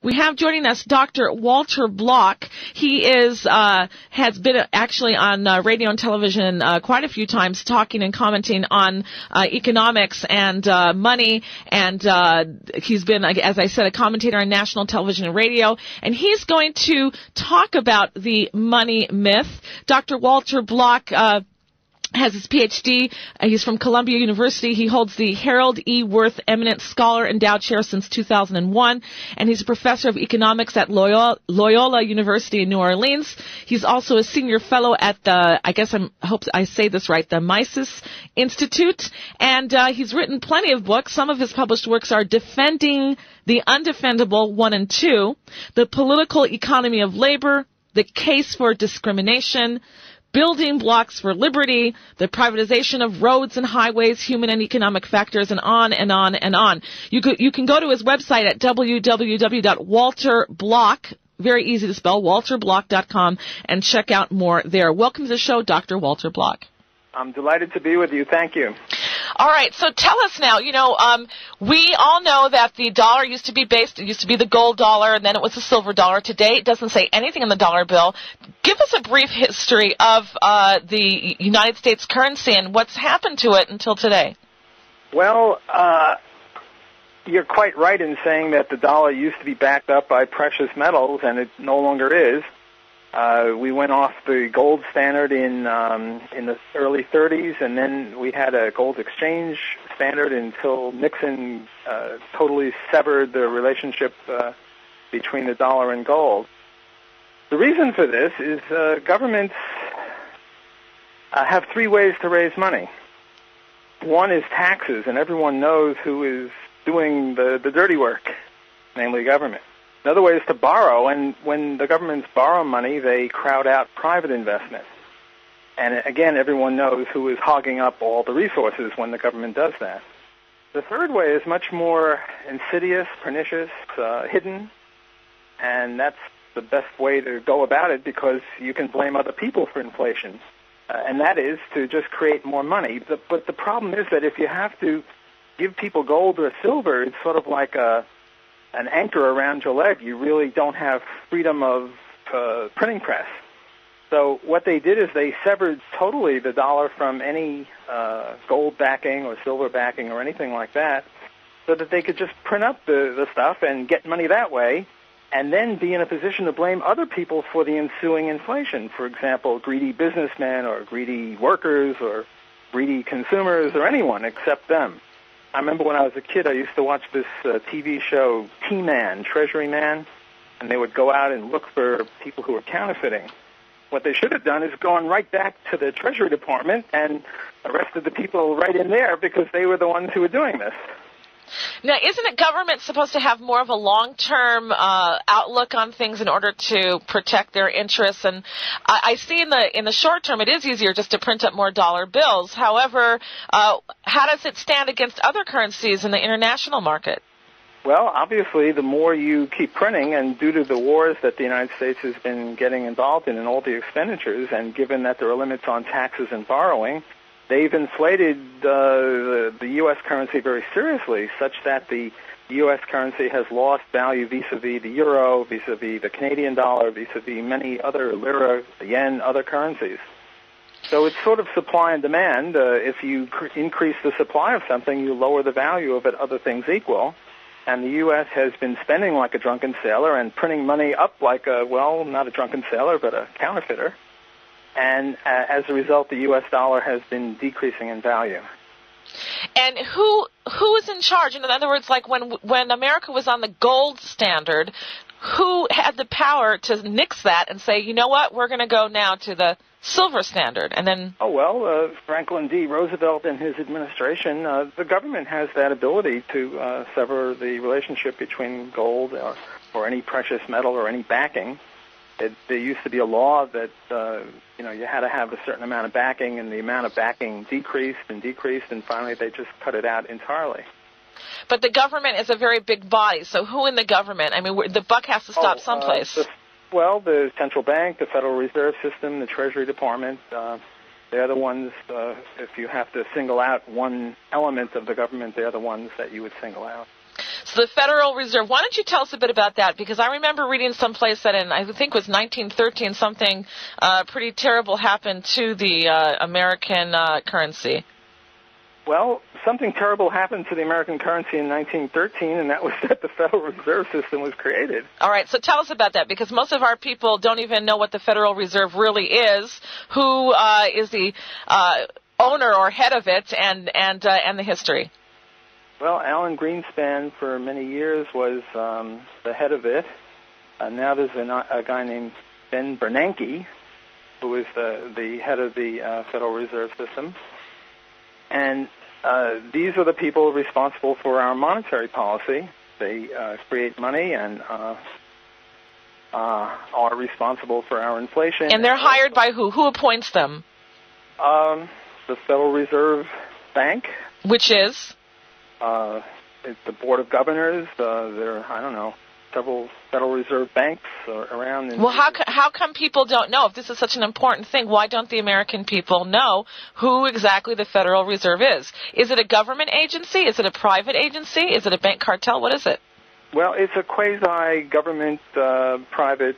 We have joining us Dr. Walter Block. He has been actually on radio and television quite a few times talking and commenting on economics and money, and he's been, as I said, a commentator on national television and radio, and he's going to talk about the money myth. Dr. Walter Block has his Ph.D. He's from Columbia University. He holds the Harold E. Worth Eminent Scholar Endowed Chair since 2001, and he's a professor of economics at Loyola University in New Orleans. He's also a senior fellow at the, hope I say this right, the Mises Institute, and he's written plenty of books. Some of his published works are Defending the Undefendable 1 and 2, The Political Economy of Labor, The Case for Discrimination, Building Blocks for Liberty, the Privatization of Roads and Highways, Human and Economic Factors, and on and on and on. You can go to his website at www.walterblock, very easy to spell, walterblock.com, and check out more there. Welcome to the show, Dr. Walter Block. I'm delighted to be with you. Thank you. All right, so tell us now, we all know that the dollar used to be the gold dollar, and then it was the silver dollar. Today, it doesn't say anything in the dollar bill. Give us a brief history of the United States currency and what's happened to it until today. Well, you're quite right in saying that the dollar used to be backed up by precious metals, and it no longer is. We went off the gold standard in the early 30s, and then we had a gold exchange standard until Nixon totally severed the relationship between the dollar and gold. The reason for this is governments have three ways to raise money. One is taxes, and everyone knows who is doing the dirty work, namely government. Another way is to borrow, and when the governments borrow money, they crowd out private investment. And again, everyone knows who is hogging up all the resources when the government does that. The third way is much more insidious, pernicious, hidden, and that's the best way to go about it because you can blame other people for inflation, and that is to just create more money. But the problem is that if you have to give people gold or silver, it's sort of like an anchor around your leg. You really don't have freedom of printing press. So what they did is they severed totally the dollar from any gold backing or silver backing or anything like that so that they could just print up the stuff and get money that way and then be in a position to blame other people for the ensuing inflation. For example, greedy businessmen or greedy workers or greedy consumers or anyone except them. I remember when I was a kid, I used to watch this TV show, T-Man, Treasury Man, and they would go out and look for people who were counterfeiting. What they should have done is gone right back to the Treasury Department and arrested the people right in there because they were the ones who were doing this. Now, isn't it government supposed to have more of a long-term outlook on things in order to protect their interests? And I see in the short term it is easier just to print up more dollar bills. However, how does it stand against other currencies in the international market? Well, obviously, the more you keep printing, and due to the wars that the United States has been getting involved in and all the expenditures, and given that there are limits on taxes and borrowing, they've inflated the U.S. currency very seriously, such that the U.S. currency has lost value vis-a-vis the euro, vis-a-vis the Canadian dollar, vis-a-vis many other lira, yen, other currencies. So it's sort of supply and demand. If you increase the supply of something, you lower the value of it, other things equal. And the U.S. has been spending like a drunken sailor and printing money up like not a drunken sailor, but a counterfeiter. And as a result, the U.S. dollar has been decreasing in value. And who is in charge? In other words, like when America was on the gold standard, who had the power to nix that and say, you know what, we're going to go now to the silver standard? And then Franklin D. Roosevelt and his administration, the government has that ability to sever the relationship between gold or any precious metal or any backing. There used to be a law that you had to have a certain amount of backing, and the amount of backing decreased, and finally they just cut it out entirely. But the government is a very big body, so who in the government? I mean, the buck has to stop someplace. The central bank, the Federal Reserve System, the Treasury Department, they're the ones, if you have to single out one element of the government, they're the ones that you would single out. So the Federal Reserve, why don't you tell us a bit about that? Because I remember reading someplace that in, I think it was 1913, something pretty terrible happened to the American currency. Well, something terrible happened to the American currency in 1913, and that was that the Federal Reserve System was created. All right, so tell us about that, because most of our people don't even know what the Federal Reserve really is, who is the owner or head of it, and the history. Well, Alan Greenspan for many years was the head of it. Now there's a guy named Ben Bernanke, who is the head of the Federal Reserve System. And these are the people responsible for our monetary policy. They create money and are responsible for our inflation. And they're hired by who? Who appoints them? The Federal Reserve Bank. Which is? It's the Board of Governors. There are, I don't know, several Federal Reserve banks around. Well, how come people don't know? If this is such an important thing, why don't the American people know who exactly the Federal Reserve is? Is it a government agency? Is it a private agency? Is it a bank cartel? What is it? Well, it's a quasi-government private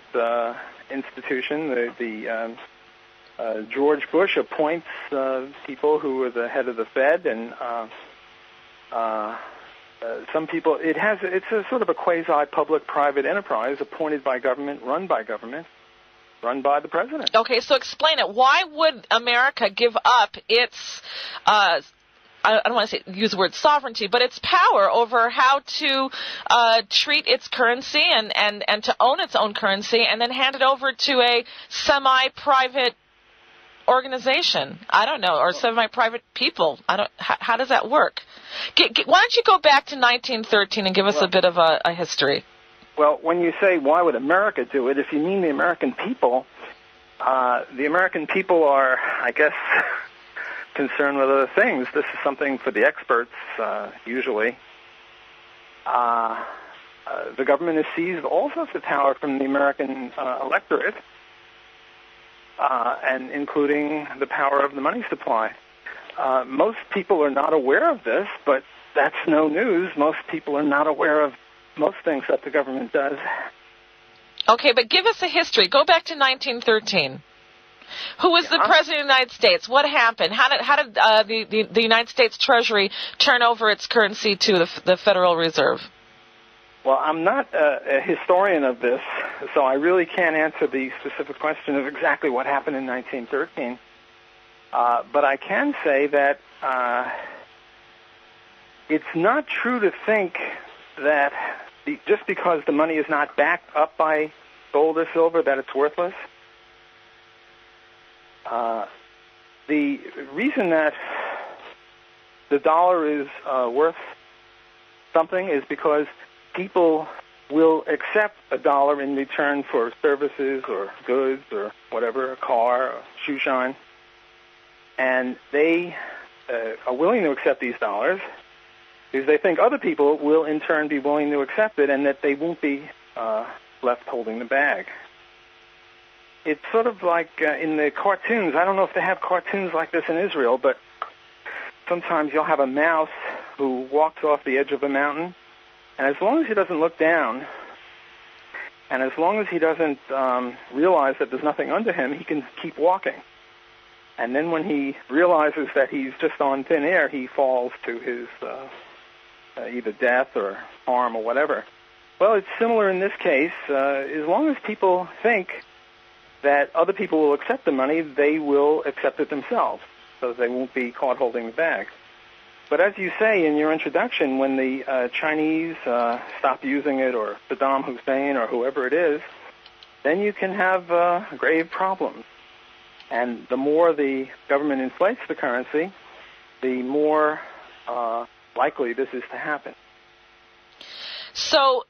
institution. The George Bush appoints people who are the head of the Fed, and some people. It's a sort of a quasi-public-private enterprise appointed by government, run by the president. Okay, so explain it. Why would America give up its I don't want to use the word sovereignty, but its power over how to treat its currency and to own its own currency, and then hand it over to a semi-private organization? I don't know, or semi-private people. How does that work? Why don't you go back to 1913 and give us a bit of a history? Well, when you say why would America do it, if you mean the American people are, I guess, concerned with other things. This is something for the experts, usually. The government has seized all sorts of power from the American electorate, and including the power of the money supply. Most people are not aware of this, but that's no news. Most people are not aware of most things that the government does. Okay, but give us a history. Go back to 1913. Who was the President of the United States? What happened? How did the United States Treasury turn over its currency to the Federal Reserve? Well, I'm not a historian of this, so I really can't answer the specific question of exactly what happened in 1913. But I can say that it's not true to think that just because the money is not backed up by gold or silver that it's worthless. The reason that the dollar is worth something is because people will accept a dollar in return for services or goods or whatever, a car, or shoe shine. And they are willing to accept these dollars because they think other people will in turn be willing to accept it and that they won't be left holding the bag. It's sort of like in the cartoons. I don't know if they have cartoons like this in Israel, but sometimes you'll have a mouse who walks off the edge of a mountain, and as long as he doesn't look down, and as long as he doesn't realize that there's nothing under him, he can keep walking. And then when he realizes that he's just on thin air, he falls to his either death or harm or whatever. Well, it's similar in this case. As long as people think that other people will accept the money, they will accept it themselves, so they won't be caught holding the bag. But as you say in your introduction, when the Chinese stop using it, or Saddam Hussein, or whoever it is, then you can have grave problems. And the more the government inflates the currency, the more likely this is to happen. So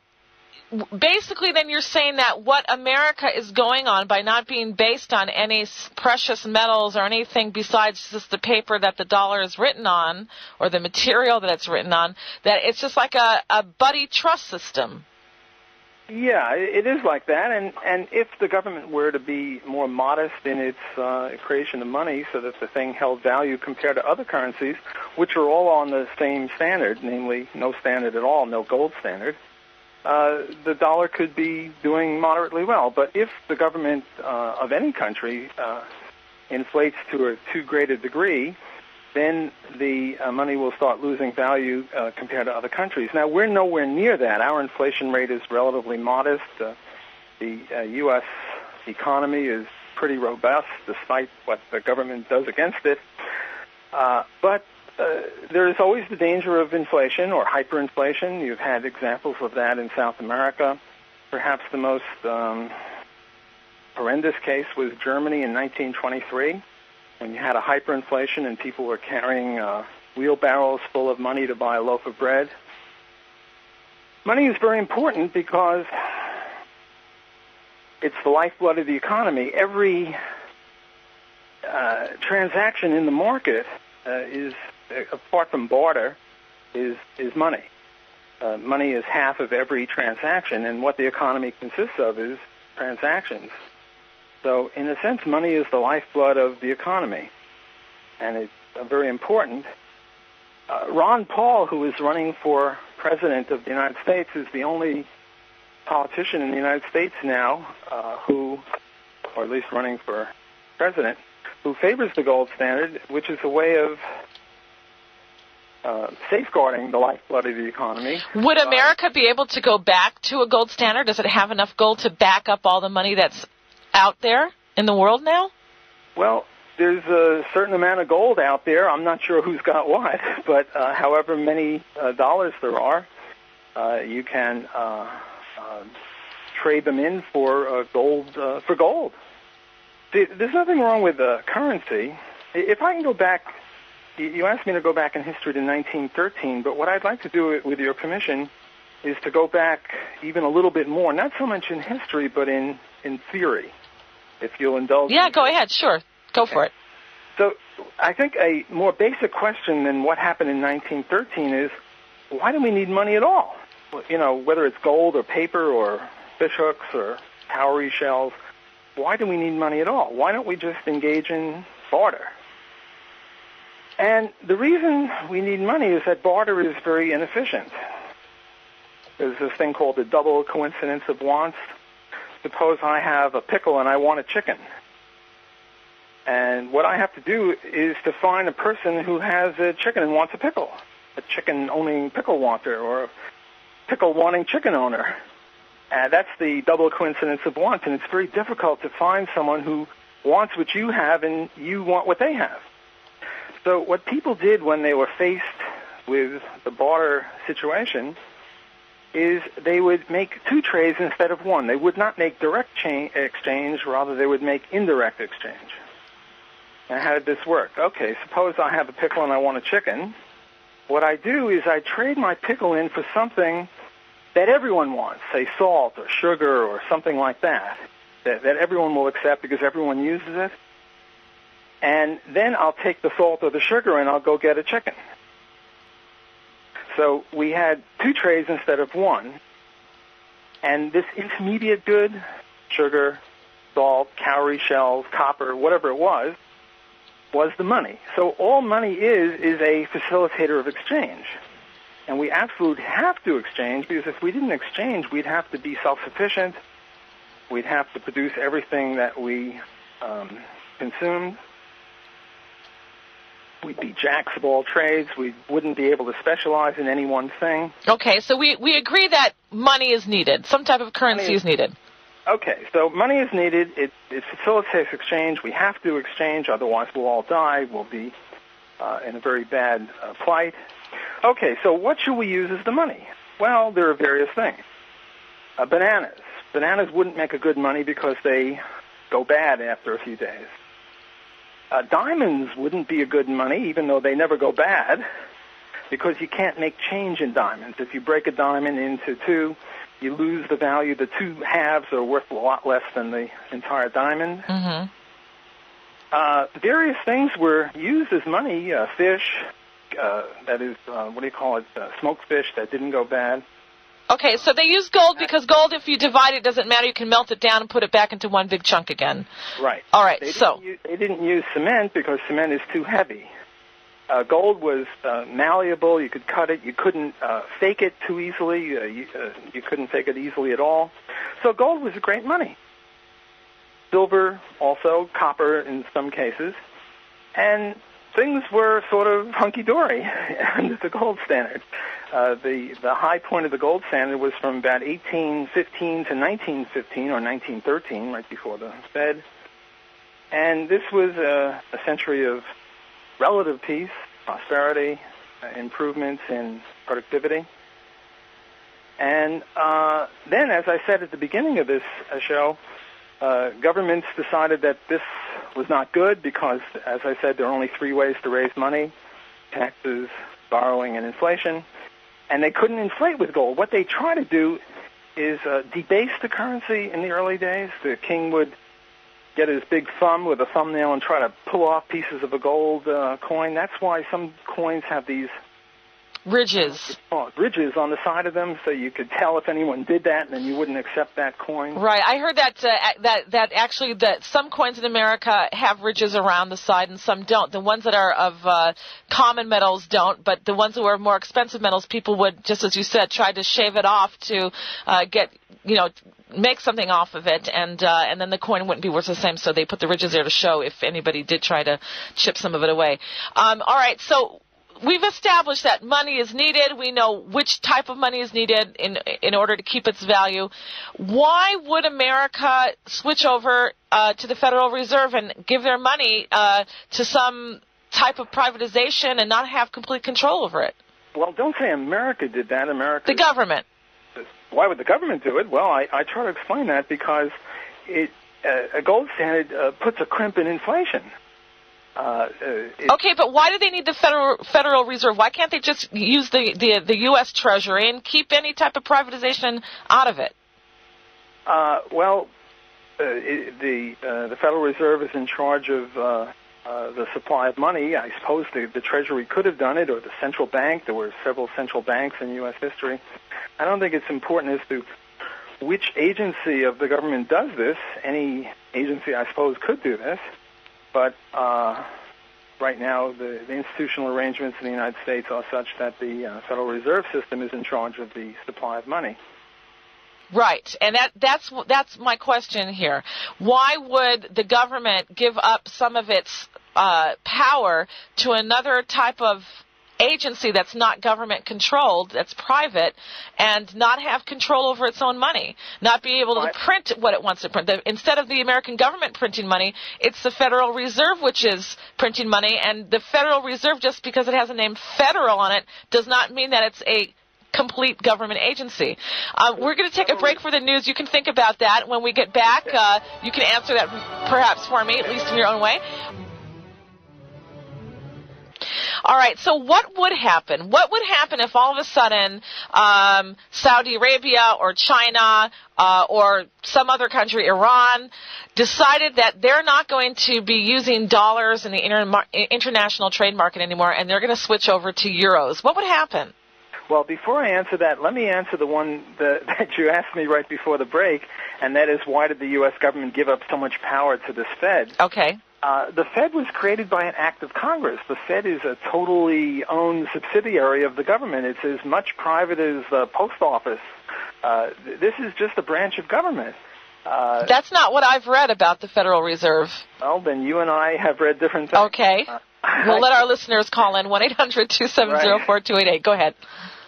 basically then you're saying that what America is going on by not being based on any precious metals or anything besides just the paper that the dollar is written on or the material that it's written on, that it's just like a buddy trust system. Yeah, it is like that, and if the government were to be more modest in its creation of money so that the thing held value compared to other currencies, which are all on the same standard, namely no standard at all, no gold standard, the dollar could be doing moderately well. But if the government of any country inflates to a too great a degree, then the money will start losing value compared to other countries. Now, we're nowhere near that. Our inflation rate is relatively modest. The U.S. economy is pretty robust, despite what the government does against it. But there is always the danger of inflation or hyperinflation. You've had examples of that in South America. Perhaps the most horrendous case was Germany in 1923. When you had a hyperinflation and people were carrying wheelbarrows full of money to buy a loaf of bread. Money is very important because it's the lifeblood of the economy. Every transaction in the market is, apart from barter, is money. Money is half of every transaction, and what the economy consists of is transactions. So, in a sense, money is the lifeblood of the economy, and it's very important. Ron Paul, who is running for president of the United States, is the only politician in the United States now who, or at least running for president, who favors the gold standard, which is a way of safeguarding the lifeblood of the economy. Would America be able to go back to a gold standard? Does it have enough gold to back up all the money that's out there in the world now? Well, there's a certain amount of gold out there. I'm not sure who's got what, but however many dollars there are, you can trade them in for gold. See, there's nothing wrong with currency. If I can go back, you asked me to go back in history to 1913, but what I'd like to do, with your permission, is to go back even a little bit more, not so much in history, but in theory, if you'll indulge me. Yeah, go ahead, sure. Go for it. So I think a more basic question than what happened in 1913 is, why do we need money at all? You know, whether it's gold or paper or fish hooks or cowrie shells, why do we need money at all? Why don't we just engage in barter? And the reason we need money is that barter is very inefficient. There's this thing called the double coincidence of wants. Suppose I have a pickle and I want a chicken. And what I have to do is to find a person who has a chicken and wants a pickle, a chicken-owning pickle wanter or a pickle-wanting chicken owner. That's the double coincidence of wants, and it's very difficult to find someone who wants what you have and you want what they have. So what people did when they were faced with the barter situation is they would make two trades instead of one. They would not make direct exchange, rather they would make indirect exchange. Now, how did this work? Okay, suppose I have a pickle and I want a chicken. What I do is I trade my pickle in for something that everyone wants, say salt or sugar or something like that everyone will accept because everyone uses it. And then I'll take the salt or the sugar and I'll go get a chicken. So we had two trades instead of one. And this intermediate good, sugar, salt, cowrie shells, copper, whatever it was the money. So all money is a facilitator of exchange. And we absolutely have to exchange, because if we didn't exchange, we'd have to be self-sufficient. We'd have to produce everything that we consumed. We'd be jacks of all trades. We wouldn't be able to specialize in any one thing. Okay, so we agree that money is needed. Some type of currency is needed. Okay, so money is needed. It facilitates exchange. We have to exchange, otherwise we'll all die. We'll be in a very bad plight. Okay, so what should we use as the money? Well, there are various things. Bananas. Bananas wouldn't make a good money because they go bad after a few days. Diamonds wouldn't be a good money, even though they never go bad, because you can't make change in diamonds. If you break a diamond into two, you lose the value. The two halves are worth a lot less than the entire diamond. Mm-hmm. Various things were used as money. Fish, that is, smoked fish that didn't go bad. Okay, so they use gold because gold, if you divide it, doesn't matter. You can melt it down and put it back into one big chunk again. Right. All right, They didn't use cement because cement is too heavy. Gold was malleable. You could cut it. You couldn't fake it too easily. You couldn't fake it easily at all. So gold was great money. Silver also, copper in some cases. And things were sort of hunky-dory under the gold standard. The high point of the gold standard was from about 1815 to 1915 or 1913, right before the Fed. And this was a century of relative peace, prosperity, improvements in productivity. And then, as I said at the beginning of this show, governments decided that this was not good because, as I said, there are only three ways to raise money: taxes, borrowing, and inflation. And they couldn't inflate with gold. What they try to do is debase the currency in the early days. The king would get his big thumb with a thumbnail and try to pull off pieces of a gold coin. That's why some coins have these ridges on the side of them, so you could tell if anyone did that, and then you wouldn't accept that coin. Right. I heard that actually that some coins in America have ridges around the side and some don't. The ones that are of common metals don't, but the ones that were more expensive metals, people would, just as you said, try to shave it off to make something off of it, and then the coin wouldn't be worth the same, so they put the ridges there to show if anybody did try to chip some of it away. All right, so we've established that money is needed. We know which type of money is needed in order to keep its value. Why would America switch over to the Federal Reserve and give their money to some type of privatization and not have complete control over it? Well, don't say America did that. The government. Why would the government do it? Well, I try to explain that because a gold standard puts a crimp in inflation. Okay, but why do they need the Federal Reserve? Why can't they just use the U.S. Treasury and keep any type of privatization out of it? The Federal Reserve is in charge of the supply of money. I suppose the Treasury could have done it, or the central bank. There were several central banks in U.S. history. I don't think it's important as to which agency of the government does this. Any agency, I suppose, could do this. But right now, the institutional arrangements in the United States are such that the Federal Reserve System is in charge of the supply of money. Right, and that's my question here. Why would the government give up some of its power to another type of agency that's not government controlled, that's private, and not have control over its own money, not be able to print what it wants to print? Instead of the American government printing money, it's the Federal Reserve which is printing money, and the Federal Reserve, just because it has a name federal on it, does not mean that it's a complete government agency. We're going to take a break for the news. You can think about that. When we get back, you can answer that perhaps for me, at least in your own way. All right, so what would happen? What would happen if all of a sudden Saudi Arabia or China or some other country, Iran, decided that they're not going to be using dollars in the international trade market anymore, and they're going to switch over to euros? What would happen? Well, before I answer that, let me answer the one that you asked me right before the break, and that is, why did the U.S. government give up so much power to this Fed? Okay. The Fed was created by an act of Congress. The Fed is a totally owned subsidiary of the government. It's as much private as the post office. This is just a branch of government. That's not what I've read about the Federal Reserve. Well, then you and I have read different things. Okay. We'll let our listeners call in, 1-800-270-4288. Go ahead.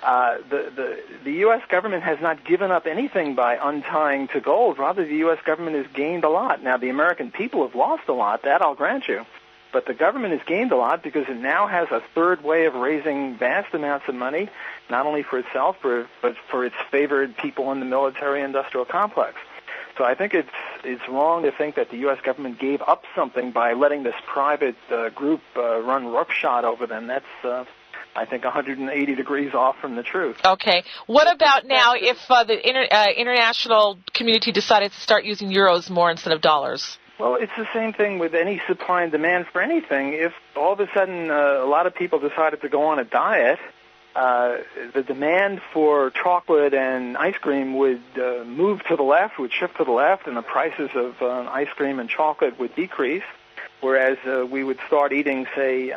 The U.S. government has not given up anything by untying to gold. Rather, the U.S. government has gained a lot. Now, the American people have lost a lot, that I'll grant you. But the government has gained a lot because it now has a third way of raising vast amounts of money, not only for itself, but for its favored people in the military-industrial complex. So I think it's wrong to think that the U.S. government gave up something by letting this private group run roughshod over them. That's, I think, 180 degrees off from the truth. Okay. What about now if the international community decided to start using euros more instead of dollars? Well, it's the same thing with any supply and demand for anything. If all of a sudden a lot of people decided to go on a diet, the demand for chocolate and ice cream would move to the left, would shift to the left, and the prices of ice cream and chocolate would decrease, whereas we would start eating, say,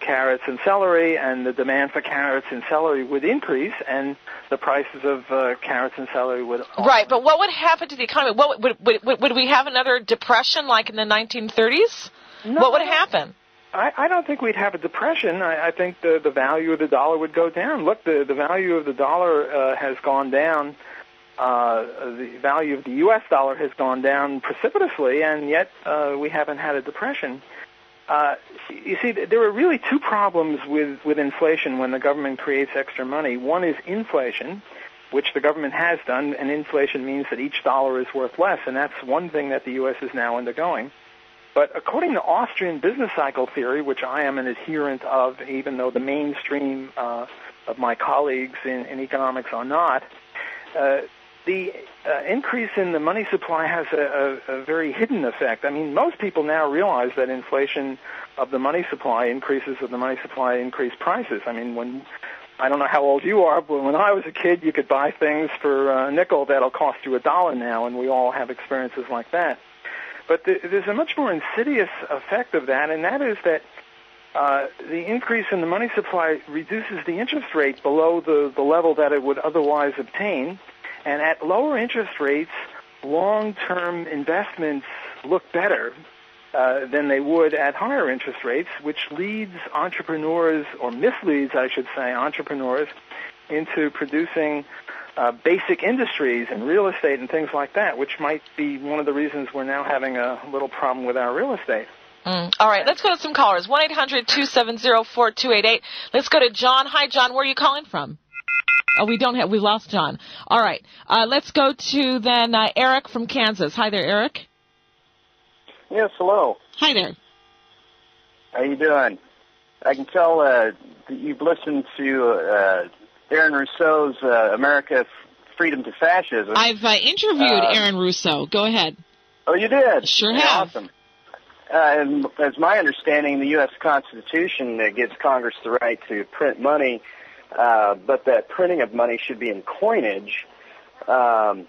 carrots and celery, and the demand for carrots and celery would increase, and the prices of carrots and celery would also. Right, but what would happen to the economy? Would we have another depression like in the 1930s? No, what would happen? I don't think we'd have a depression. I think the value of the dollar would go down. Look, the value of the dollar has gone down. The value of the U.S. dollar has gone down precipitously, and yet we haven't had a depression. You see, there are really two problems with inflation when the government creates extra money. One is inflation, which the government has done, and inflation means that each dollar is worth less, and that's one thing that the U.S. is now undergoing. But according to Austrian business cycle theory, which I am an adherent of, even though the mainstream of my colleagues in economics are not, the increase in the money supply has a very hidden effect. I mean, most people now realize that inflation of the money supply increases of the money supply increase prices. I mean, I don't know how old you are, but when I was a kid, you could buy things for a nickel that'll cost you $1 now, and we all have experiences like that. But there's a much more insidious effect of that, and that is that the increase in the money supply reduces the interest rate below the level that it would otherwise obtain. And at lower interest rates, long-term investments look better than they would at higher interest rates, which leads entrepreneurs, or misleads, I should say, entrepreneurs into producing basic industries and real estate and things like that, which might be one of the reasons we're now having a little problem with our real estate. All right, let's go to some callers. 1-800-270-4288. Let's go to John. Hi, John. Where are you calling from? Oh, we lost John. All right. Let's go to then Eric from Kansas. Hi there, Eric. Yes, hello. Hi there. How you doing? I can tell that you've listened to Aaron Rousseau's America, Freedom to Fascism. I've interviewed Aaron Rousseau. Go ahead. Oh, you did? Sure have. Awesome. And as my understanding, the U.S. Constitution gives Congress the right to print money, but that printing of money should be in coinage. But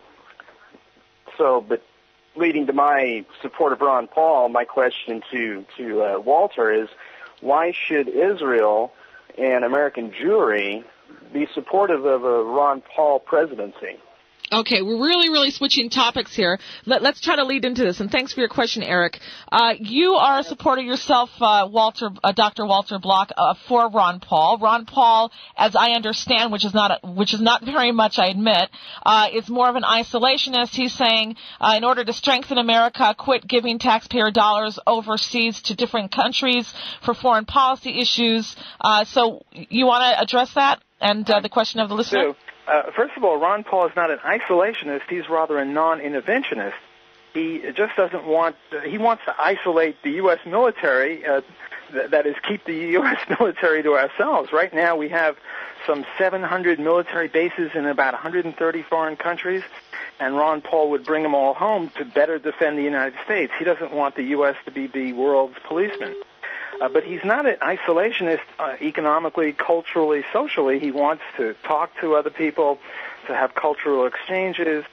leading to my support of Ron Paul, my question to Walter is, why should Israel and American Jewry be supportive of a Ron Paul presidency? Okay, we're really switching topics here. Let's try to lead into this, and thanks for your question, Eric. You are a supporter yourself, Dr. Walter Block, for Ron Paul. Ron Paul, as I understand, which is not very much, I admit, is more of an isolationist. He's saying, in order to strengthen America, quit giving taxpayer dollars overseas to different countries for foreign policy issues. So you want to address that and the question of the listener? First of all, Ron Paul is not an isolationist. He's rather a non-interventionist. He just doesn't want he wants to isolate the U.S. military, that is, keep the U.S. military to ourselves. Right now we have some 700 military bases in about 130 foreign countries, and Ron Paul would bring them all home to better defend the United States. He doesn't want the U.S. to be the world's policeman. But he's not an isolationist economically, culturally, socially. He wants to talk to other people, to have cultural exchanges,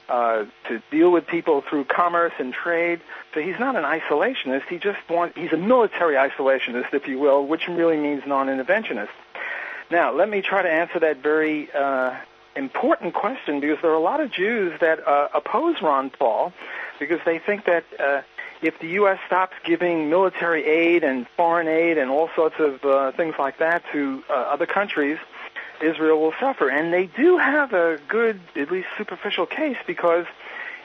to deal with people through commerce and trade. So he's not an isolationist. He's a military isolationist, if you will, which really means non-interventionist. Now, let me try to answer that very important question, because there are a lot of Jews that oppose Ron Paul because they think that if the U.S. stops giving military aid and foreign aid and all sorts of things like that to other countries, Israel will suffer. And they do have a good, at least superficial case, because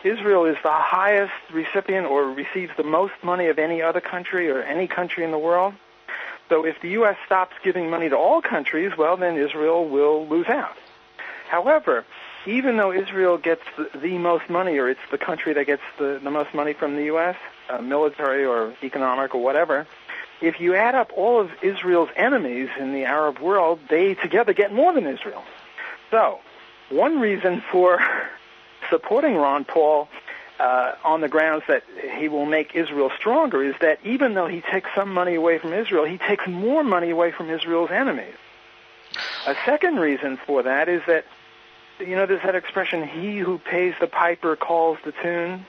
Israel is the highest recipient or receives the most money of any other country or any country in the world. So if the U.S. stops giving money to all countries, well, then Israel will lose out. However, even though Israel gets the most money, or it's the country that gets the most money from the U.S., military or economic or whatever, if you add up all of Israel's enemies in the Arab world, they together get more than Israel. So one reason for supporting Ron Paul on the grounds that he will make Israel stronger is that even though he takes some money away from Israel, he takes more money away from Israel's enemies. A second reason for that is that, there's that expression, he who pays the piper calls the tune.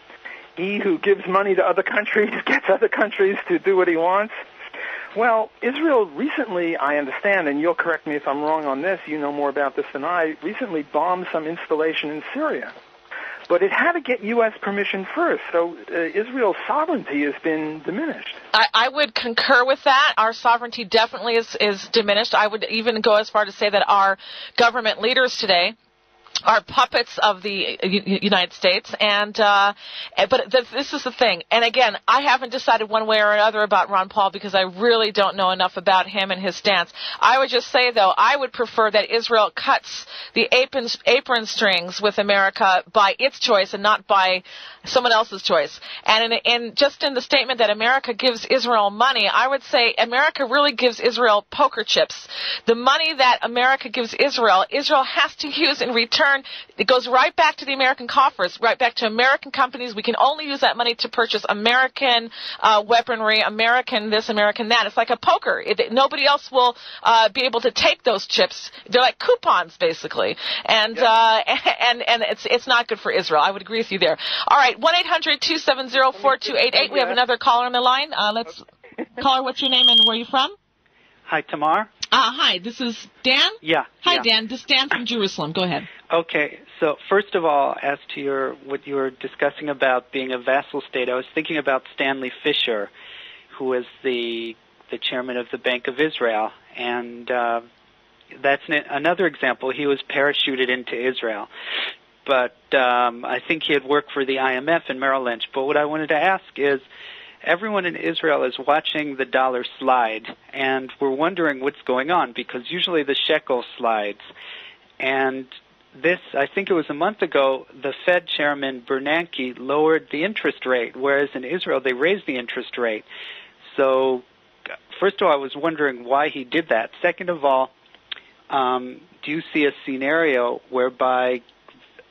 He who gives money to other countries gets other countries to do what he wants. Well, Israel recently, I understand, and you'll correct me if I'm wrong on this, you know more about this than I, recently bombed some installation in Syria. But it had to get U.S. permission first, so Israel's sovereignty has been diminished. I would concur with that. Our sovereignty definitely is diminished. I would even go as far to say that our government leaders today are puppets of the United States, but this is the thing. And again, I haven't decided one way or another about Ron Paul because I really don't know enough about him and his stance. I would just say, though, I would prefer that Israel cuts the apron strings with America by its choice and not by someone else's choice. And in the statement that America gives Israel money, I would say America really gives Israel poker chips. The money that America gives Israel has to use in return. It goes right back to the American coffers, right back to American companies. We can only use that money to purchase American weaponry, American this, American that. It's like a poker. Nobody else will be able to take those chips. They're like coupons, basically. And it's not good for Israel. I would agree with you there. All right, 1-800-270-4288. We have another caller on the line. Caller, what's your name and where are you from? Hi, Tamar. Hi, this is Dan? Yeah. Hi, Dan. This is Dan from Jerusalem. Go ahead. Okay, so first of all, as to what you were discussing about being a vassal state, I was thinking about Stanley Fisher, who is the chairman of the Bank of Israel, and that's another example. He was parachuted into Israel, but I think he had worked for the IMF in Merrill Lynch. But what I wanted to ask is, everyone in Israel is watching the dollar slide, and we're wondering what's going on, because usually the shekel slides. And this, I think it was a month ago, the Fed chairman Bernanke lowered the interest rate, whereas in Israel they raised the interest rate. So, first of all, I was wondering why he did that. Second of all, do you see a scenario whereby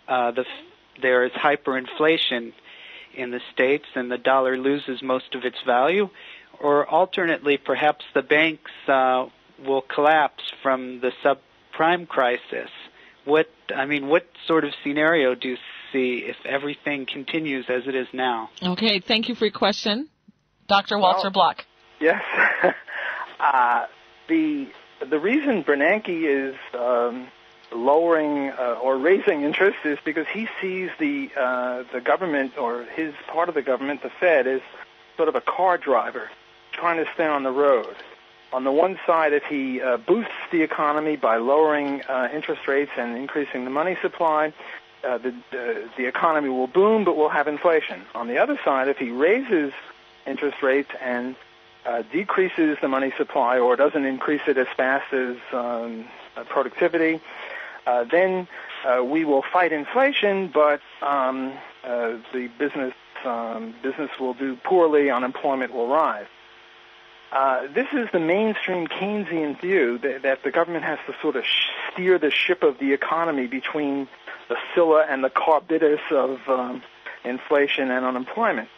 there is hyperinflation in the States and the dollar loses most of its value? Or alternately, perhaps the banks will collapse from the subprime crisis. What sort of scenario do you see if everything continues as it is now? Okay, thank you for your question. Dr. Walter Block. Yes. The reason Bernanke is lowering or raising interest is because he sees the government, or his part of the government, the Fed, as sort of a car driver trying to stay on the road. On the one side, if he boosts the economy by lowering interest rates and increasing the money supply, the economy will boom, but we'll have inflation. On the other side, if he raises interest rates and decreases the money supply or doesn't increase it as fast as productivity, then we will fight inflation, but the business will do poorly, unemployment will rise. This is the mainstream Keynesian view that the government has to sort of steer the ship of the economy between the Scylla and the Charybdis of inflation and unemployment.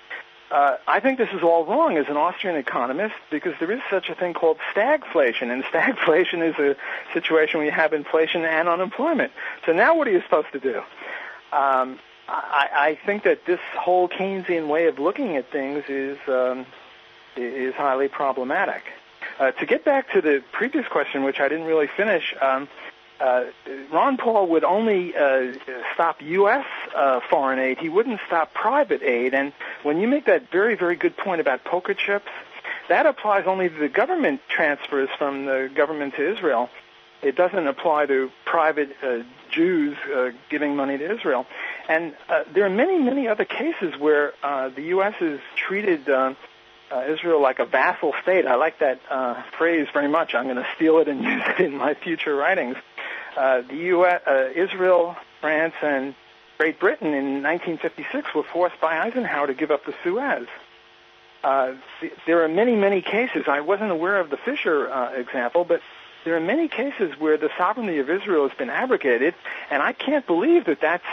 I think this is all wrong as an Austrian economist, because there is such a thing called stagflation, and stagflation is a situation where you have inflation and unemployment. So now what are you supposed to do? I think that this whole Keynesian way of looking at things is highly problematic. To get back to the previous question, which I didn't really finish, Ron Paul would only stop U.S. Foreign aid. He wouldn't stop private aid. And when you make that very, very good point about poker chips, that applies only to the government transfers from the government to Israel. It doesn't apply to private Jews giving money to Israel. And there are many, many other cases where the U.S. has treated Israel like a vassal state. I like that phrase very much. I'm going to steal it and use it in my future writings. The U.S., Israel, France, and Great Britain in 1956 were forced by Eisenhower to give up the Suez. There are many, many cases. I wasn't aware of the Fisher example, but there are many cases where the sovereignty of Israel has been abrogated, and I can't believe that that's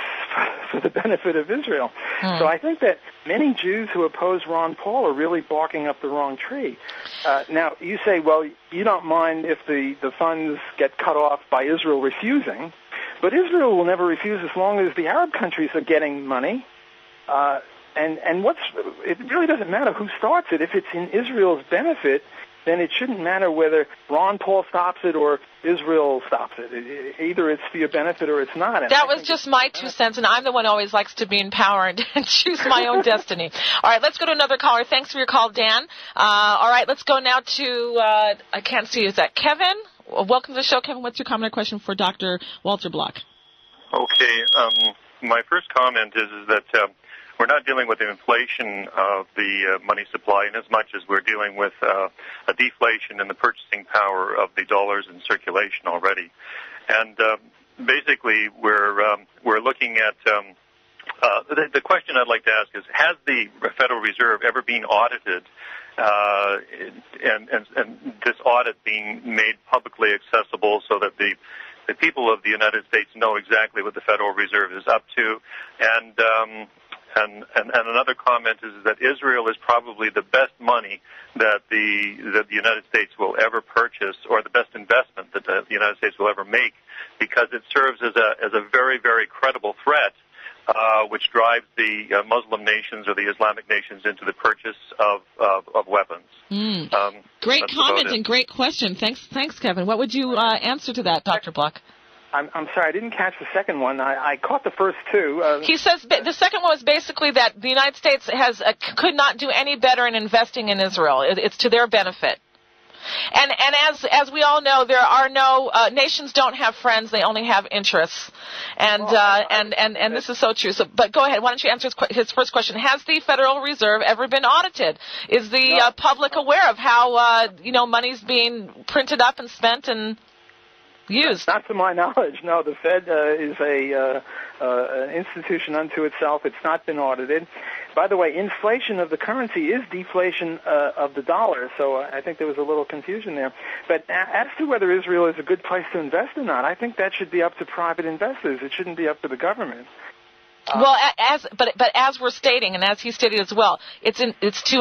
for the benefit of Israel. So I think that many Jews who oppose Ron Paul are really barking up the wrong tree. Now, you say, well, you don't mind if the funds get cut off by Israel refusing, but Israel will never refuse as long as the Arab countries are getting money. And it really doesn't matter who starts it. If it's in Israel's benefit, then it shouldn't matter whether Ron Paul stops it or Israel stops it. Either it's for your benefit or it's not. That was just my 2 cents, and I'm the one who always likes to be in power and choose my own destiny. All right, let's go to another caller. Thanks for your call, Dan. All right, let's go now to, I can't see, is that Kevin? Welcome to the show, Kevin. What's your comment or question for Dr. Walter Block? Okay, my first comment is that we're not dealing with the inflation of the money supply in as much as we're dealing with a deflation in the purchasing power of the dollars in circulation already. And basically, we're looking at the question I'd like to ask is: has the Federal Reserve ever been audited, and this audit being made publicly accessible so that the people of the United States know exactly what the Federal Reserve is up to? And another comment is that Israel is probably the best money that the United States will ever purchase, or the best investment that the United States will ever make, because it serves as a very, very credible threat, which drives the Muslim nations or the Islamic nations into the purchase of weapons. Great comment and great question. Thanks, Kevin. What would you answer to that, Dr. Block? I'm sorry, I didn't catch the second one. I caught the first two. He says the second one was basically that the United States could not do any better in investing in Israel. It's to their benefit. And as we all know, there are no nations don't have friends; they only have interests. And this is so true. So, but go ahead. Why don't you answer his first question? Has the Federal Reserve ever been audited? Is the public aware of how money's being printed up and spent and used? Not to my knowledge. No, the Fed is an institution unto itself. It's not been audited. By the way, inflation of the currency is deflation of the dollar, so I think there was a little confusion there. But as to whether Israel is a good place to invest or not, I think that should be up to private investors. It shouldn't be up to the government. Well, but as we're stating, and as he stated as well, it's to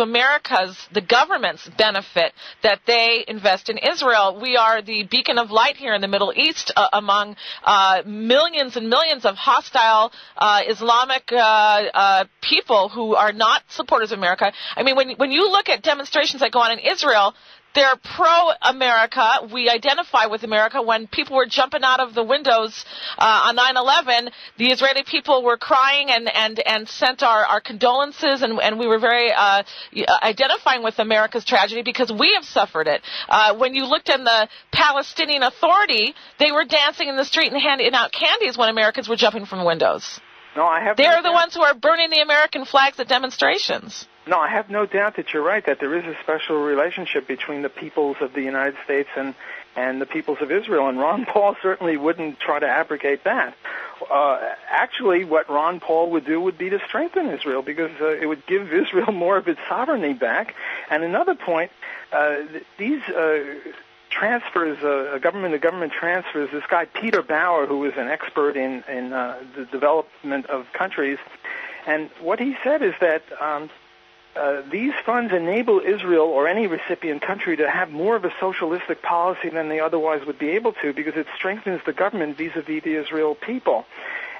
the government's benefit that they invest in Israel. We are the beacon of light here in the Middle East among millions and millions of hostile Islamic people who are not supporters of America. I mean, when you look at demonstrations that go on in Israel, they're pro-America. We identify with America. When people were jumping out of the windows on 9/11, the Israeli people were crying and sent our condolences, and we were very identifying with America's tragedy because we have suffered it. When you looked in the Palestinian Authority, they were dancing in the street and handing out candies when Americans were jumping from windows. No, They're the ones who are burning the American flags at demonstrations. No, I have no doubt that you're right, that there is a special relationship between the peoples of the United States and the peoples of Israel, and Ron Paul certainly wouldn't try to abrogate that. Actually, what Ron Paul would do would be to strengthen Israel, because it would give Israel more of its sovereignty back. And another point, these transfers, government-to-government transfers, this guy Peter Bauer, who is an expert in the development of countries, and what he said is that these funds enable Israel or any recipient country to have more of a socialistic policy than they otherwise would be able to, because it strengthens the government vis-a-vis the Israel people.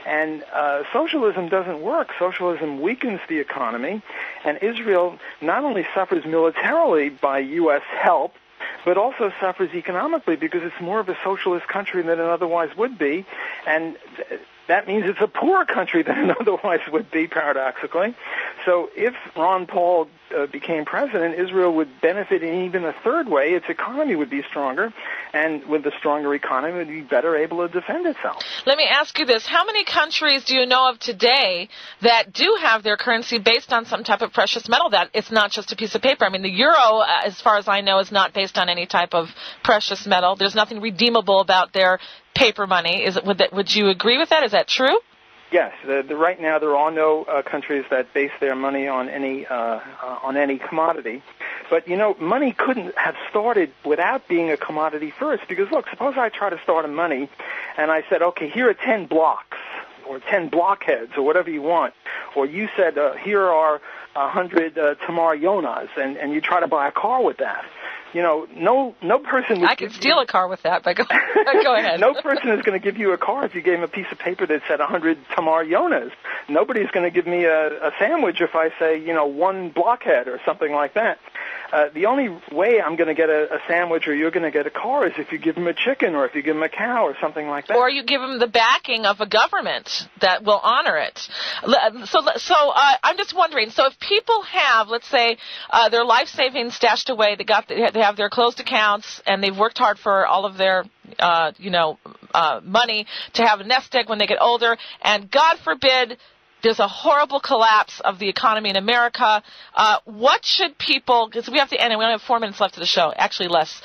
And socialism doesn't work. Socialism weakens the economy, and Israel not only suffers militarily by U.S. help, but also suffers economically because it's more of a socialist country than it otherwise would be, and that means it's a poorer country than it otherwise would be, paradoxically. So if Ron Paul became president, Israel would benefit in even a third way. Its economy would be stronger, and with a stronger economy, it would be better able to defend itself. Let me ask you this. How many countries do you know of today that do have their currency based on some type of precious metal, that it's not just a piece of paper? I mean, the euro, as far as I know, is not based on any type of precious metal. There's nothing redeemable about their paper money. Would you agree with that? Is that true? Yes. Right now, there are no countries that base their money on any commodity. But, money couldn't have started without being a commodity first. Because, look, suppose I try to start a money, and I said, okay, here are 10 blocks, or 10 blockheads, or whatever you want. Or you said, here are 100 Tamar Yonahs, and you try to buy a car with that. no person would I could steal a car with that, but go ahead. No person is going to give you a car if you gave him a piece of paper that said 100 Tamar Yonahs. Nobody's going to give me a sandwich if I say, one blockhead or something like that. The only way I'm going to get a sandwich or you're going to get a car is if you give him a chicken or if you give him a cow or something like that. Or you give him the backing of a government that will honor it. So I'm just wondering, so if people have, let's say, their life savings stashed away, they have their closed accounts, and they've worked hard for all of their money to have a nest egg when they get older, and God forbid there's a horrible collapse of the economy in America. What should people, because we have to end and we only have 4 minutes left of the show, actually less.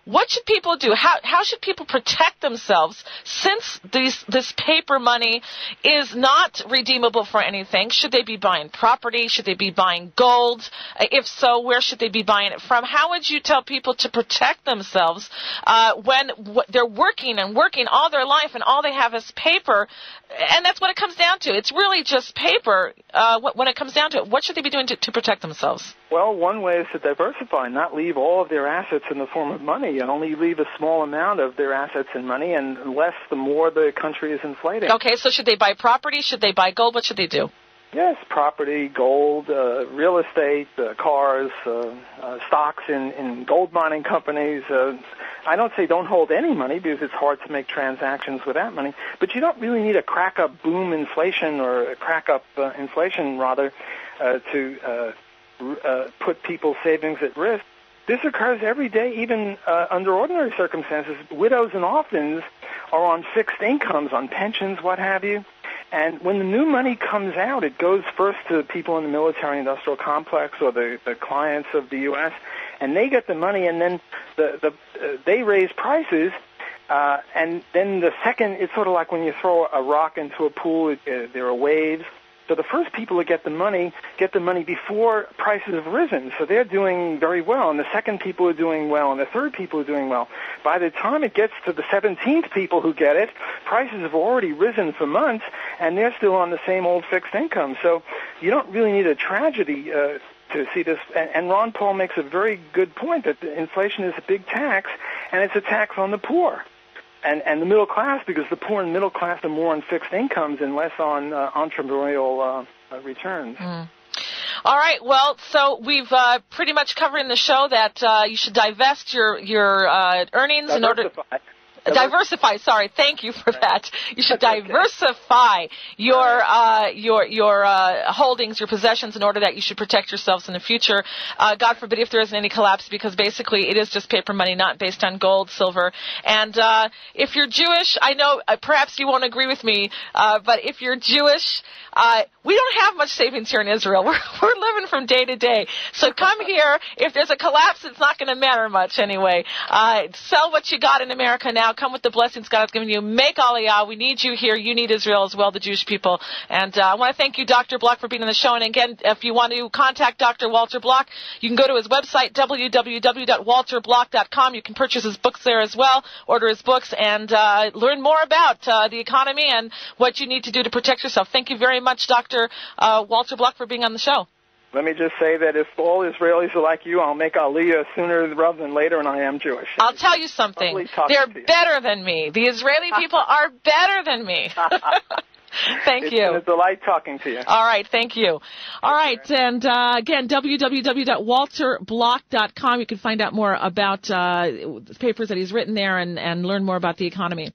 What should people do? How should people protect themselves since this paper money is not redeemable for anything? Should they be buying property? Should they be buying gold? If so, where should they be buying it from? How would you tell people to protect themselves when they're working all their life and all they have is paper? And that's what it comes down to. It's really just paper when it comes down to it. What should they be doing to protect themselves? Well, one way is to diversify, not leave all of their assets in the form of money, and only leave a small amount of their assets in money, and less the more the country is inflating. Okay, so should they buy property? Should they buy gold? What should they do? Yes, property, gold, real estate, cars, stocks in gold mining companies. I don't say don't hold any money because it's hard to make transactions with that money, but you don't really need a crack-up boom inflation or a crack-up inflation, rather, to put people's savings at risk. This occurs every day, even under ordinary circumstances. Widows and orphans are on fixed incomes, on pensions, what have you. And when the new money comes out, it goes first to people in the military-industrial complex or the clients of the U.S., and they get the money, and then they raise prices, and then the second, it's sort of like when you throw a rock into a pool, there are waves. So the first people that get the money before prices have risen. So they're doing very well. And the second people are doing well. And the third people are doing well. By the time it gets to the 17th people who get it, prices have already risen for months, and they're still on the same old fixed income. So you don't really need a tragedy to see this. And Ron Paul makes a very good point that inflation is a big tax, and it's a tax on the poor. And the middle class, because the poor and middle class are more on fixed incomes and less on entrepreneurial returns. Mm. All right. Well, so we've pretty much covered in the show that you should divest your earnings in order. Diversify. Sorry, thank you for that. You should diversify your holdings, your possessions, in order that you should protect yourselves in the future. God forbid if there isn't any collapse, because basically it is just paper money, not based on gold, silver. And if you're Jewish, I know perhaps you won't agree with me, but if you're Jewish, we don't have much savings here in Israel. We're living from day to day. So come here. If there's a collapse, it's not going to matter much anyway. Sell what you got in America now. Come with the blessings God has given you. Make Aliyah. We need you here. You need Israel as well, the Jewish people. And I want to thank you, Dr. Block, for being on the show. And again, if you want to contact Dr. Walter Block, you can go to his website, www.walterblock.com. You can purchase his books there as well, order his books, and learn more about the economy and what you need to do to protect yourself. Thank you very much, Dr. Walter Block, for being on the show. Let me just say that if all Israelis are like you, I'll make Aliyah sooner rather than later, and I am Jewish. I'll tell you something. They're better than me. The Israeli people are better than me. Thank you. It's a delight talking to you. All right, thank you. All right, and again, www.walterblock.com. You can find out more about the papers that he's written there and learn more about the economy.